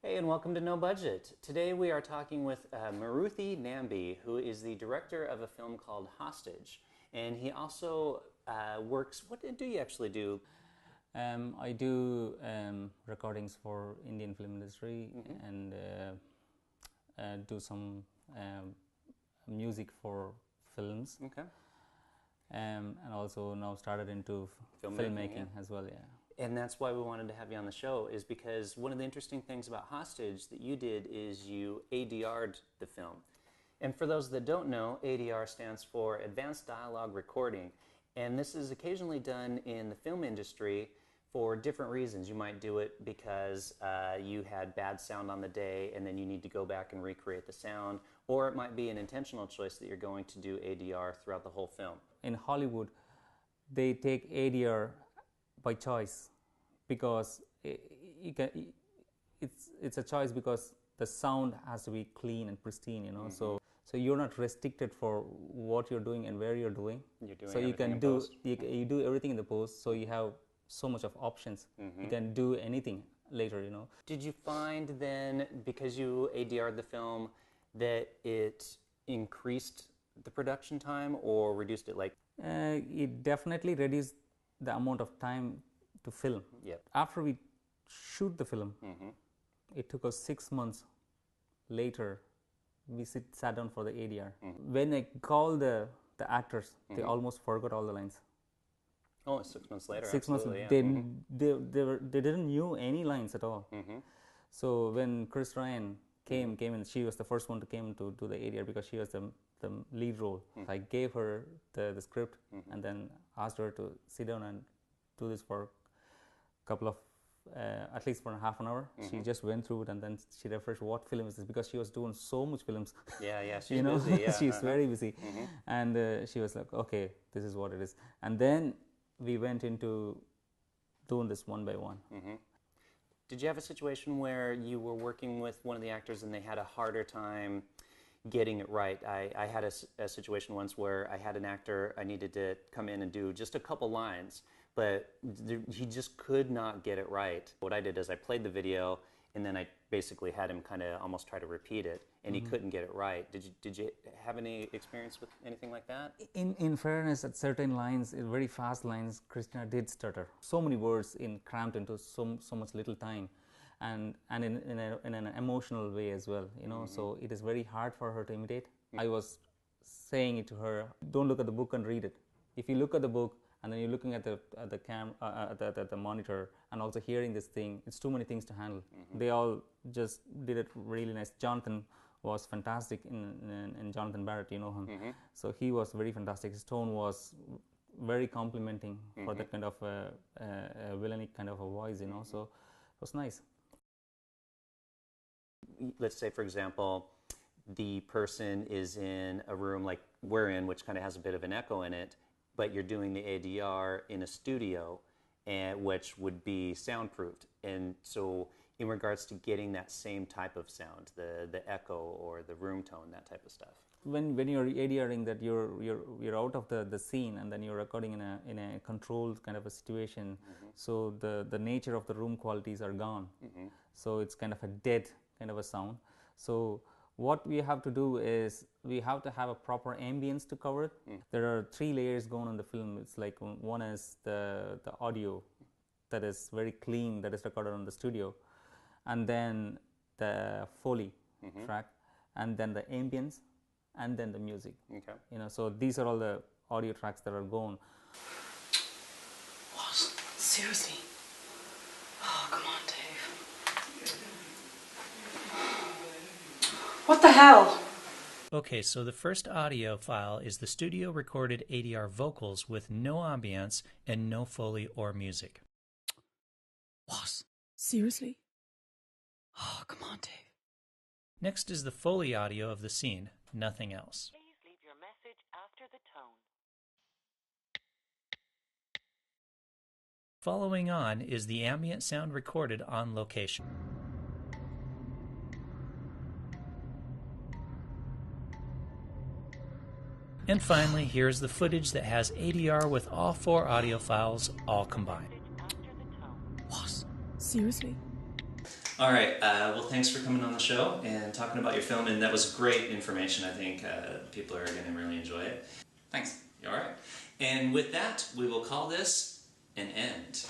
Hey, and welcome to No Budget. Today we are talking with Maruthi Nambi, who is the director of a film called Hostage. And he also works, what do you actually do? I do recordings for Indian film industry and do some music for films. Okay. And also now started into filmmaking as well, yeah. And that's why we wanted to have you on the show, is because one of the interesting things about Hostage that you did is you ADR'd the film. And for those that don't know, ADR stands for Advanced Dialogue Recording. And this is occasionally done in the film industry for different reasons. You might do it because you had bad sound on the day and then you need to go back and recreate the sound. Or it might be an intentional choice that you're going to do ADR throughout the whole film. In Hollywood, they take ADR by choice because it's a choice because the sound has to be clean and pristine, you know. So you're not restricted for what you're doing and where you're doing. You're doing so you can in do post. you do everything in the post. So you have so much of options. You can do anything later, you know. Did you find then, because you ADR'd the film, that it increased the production time or reduced it? Like it definitely reduced the amount of time to film. Yep. After we shoot the film, it took us 6 months later. We sat down for the ADR. When I called the actors, they almost forgot all the lines. Oh, 6 months later. 6 months. Yeah. They didn't knew any lines at all. So when Chris Ryan came in, she was the first one to came to do the ADR because she was the lead role. I gave her the script and then asked her to sit down and do this for a couple of at least for half an hour. She just went through it and then she refreshed what film is this, because she was doing so much films. Yeah, she's you know, busy. Yeah. she's very busy. And she was like, okay, this is what it is. And then we went into doing this one by one. Did you have a situation where you were working with one of the actors and they had a harder time getting it right? I had a situation once where I had an actor, I needed to come in and do just a couple lines, but he just could not get it right. What I did is I played the video and then I basically had him kind of almost try to repeat it, and he couldn't get it right. Did you have any experience with anything like that? In fairness, at certain lines, very fast lines, Christina did stutter. So many words cramped into so much little time, and in an emotional way as well, you know. So it is very hard for her to imitate. I was saying it to her: don't look at the book and read it. If you look at the book and then you're looking at the monitor and also hearing this thing, it's too many things to handle. They all just did it really nice. Jonathan was fantastic in Jonathan Barrett, you know him. So he was very fantastic. His tone was very complimenting for that kind of a villainic kind of a voice, you know. So it was nice. Let's say, for example, the person is in a room like we're in, which kind of has a bit of an echo in it, but you're doing the ADR in a studio, which would be soundproofed. And so in regards to getting that same type of sound, the echo or the room tone, that type of stuff. When you're ADRing that, you're out of the scene and then you're recording in a controlled kind of a situation. So the nature of the room qualities are gone. So it's kind of a dead kind of a sound. So what we have to do is we have to have a proper ambience to cover it. There are 3 layers going on the film. It's like one is the audio that is very clean, that is recorded on the studio, and then the Foley track, and then the ambience, and then the music. Okay. You know, so these are all the audio tracks that are going. What? Seriously? Oh, come on, Dave. What the hell? Okay, so the first audio file is the studio recorded ADR vocals with no ambience and no Foley or music. What? Seriously? Oh, come on, Dave. Next is the Foley audio of the scene, nothing else. Please leave your message after the tone. Following on is the ambient sound recorded on location. And finally, here's the footage that has ADR with all 4 audio files all combined. What? Seriously? All right. Well, thanks for coming on the show and talking about your film. And that was great information. I think people are going to really enjoy it. Thanks. All right. And with that, we will call this an end.